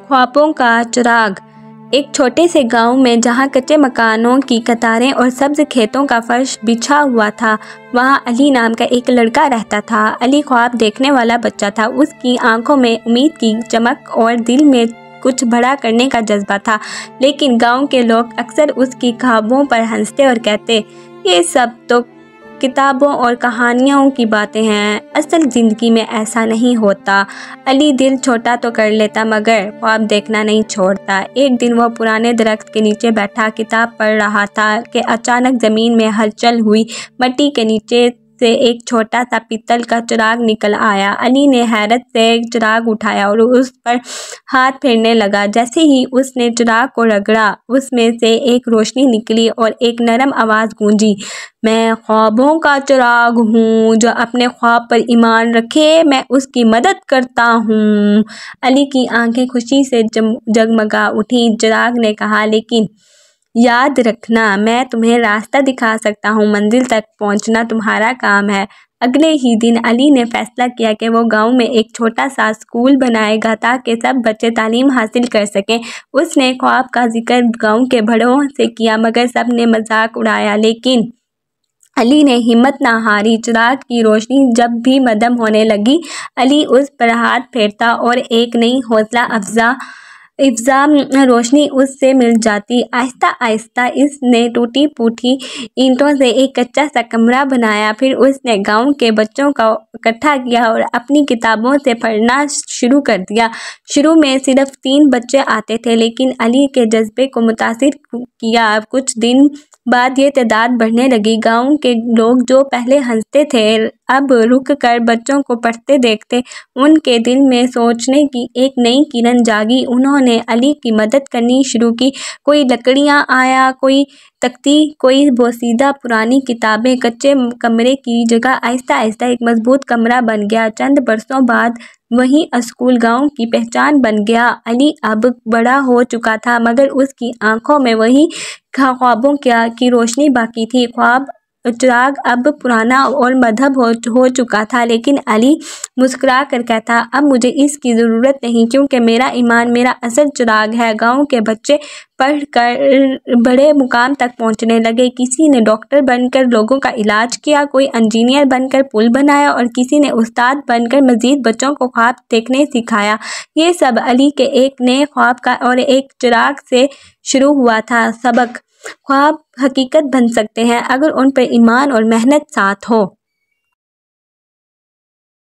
ख्वाबों का चिराग। एक छोटे से गांव में जहां कच्चे मकानों की कतारें और सब्ज खेतों का फर्श बिछा हुआ था, वहां अली नाम का एक लड़का रहता था। अली ख्वाब देखने वाला बच्चा था। उसकी आंखों में उम्मीद की चमक और दिल में कुछ बड़ा करने का जज्बा था। लेकिन गांव के लोग अक्सर उसकी ख्वाबों पर हंसते और कहते, ये सब तो किताबों और कहानियों की बातें हैं, असल ज़िंदगी में ऐसा नहीं होता। अली दिल छोटा तो कर लेता मगर ख्वाब देखना नहीं छोड़ता। एक दिन वह पुराने दरख्त के नीचे बैठा किताब पढ़ रहा था कि अचानक ज़मीन में हलचल हुई। मिट्टी के नीचे से एक छोटा सा पीतल का चिराग निकल आया। अली ने हैरत से चिराग उठाया और उस पर हाथ फेरने लगा। जैसे ही उसने चिराग को रगड़ा, उसमें से एक रोशनी निकली और एक नरम आवाज़ गूंजी, मैं ख्वाबों का चिराग हूँ, जो अपने ख्वाब पर ईमान रखे मैं उसकी मदद करता हूँ। अली की आंखें खुशी से जगमगा उठी। चिराग ने कहा, लेकिन याद रखना, मैं तुम्हें रास्ता दिखा सकता हूँ, मंजिल तक पहुँचना तुम्हारा काम है। अगले ही दिन अली ने फैसला किया कि वो गांव में एक छोटा सा स्कूल बनाएगा ताकि सब बच्चे तालीम हासिल कर सकें। उसने ख्वाब का जिक्र गांव के बड़ों से किया मगर सब ने मजाक उड़ाया। लेकिन अली ने हिम्मत ना हारी। चिराग की रोशनी जब भी मद्धम होने लगी, अली उस पर हाथ फेरता और एक नई हौसला अफजा रोशनी उससे मिल जाती। आहिस्ता आहिस्ता इसने टूटी फूटी ईंटों से एक कच्चा सा कमरा बनाया। फिर उसने गांव के बच्चों को इकट्ठा किया और अपनी किताबों से पढ़ना शुरू कर दिया। शुरू में सिर्फ 3 बच्चे आते थे, लेकिन अली के जज्बे को मुतासिर किया। कुछ दिन बाद ये तादाद बढ़ने लगी। गांव के लोग जो पहले हंसते थे, अब रुक कर बच्चों को पढ़ते देखते। उनके दिल में सोचने की एक नई किरण जागी। उन्होंने अली की मदद करनी शुरू की। कोई लकड़ियां आया, कोई तख्ती, कोई बोसीदा पुरानी किताबें। कच्चे कमरे की जगह आहिस्ता आहिस्ता एक मजबूत कमरा बन गया। चंद बरसों बाद वही स्कूल गांव की पहचान बन गया। अली अब बड़ा हो चुका था मगर उसकी आंखों में वही ख्वाबों की रोशनी बाकी थी। ख्वाब चिराग अब पुराना और मद्धम हो चुका था, लेकिन अली मुस्कुरा कर कहता, अब मुझे इसकी ज़रूरत नहीं, क्योंकि मेरा ईमान मेरा असल चिराग है। गांव के बच्चे पढ़कर बड़े मुकाम तक पहुंचने लगे। किसी ने डॉक्टर बनकर लोगों का इलाज किया, कोई इंजीनियर बनकर पुल बनाया और किसी ने उस्ताद बनकर मज़ीद बच्चों को ख्वाब देखने सिखाया। ये सब अली के एक नए ख्वाब का और एक चिराग से शुरू हुआ था। सबक: ख्वाब हकीकत बन सकते हैं अगर उन पर ईमान और मेहनत साथ हो।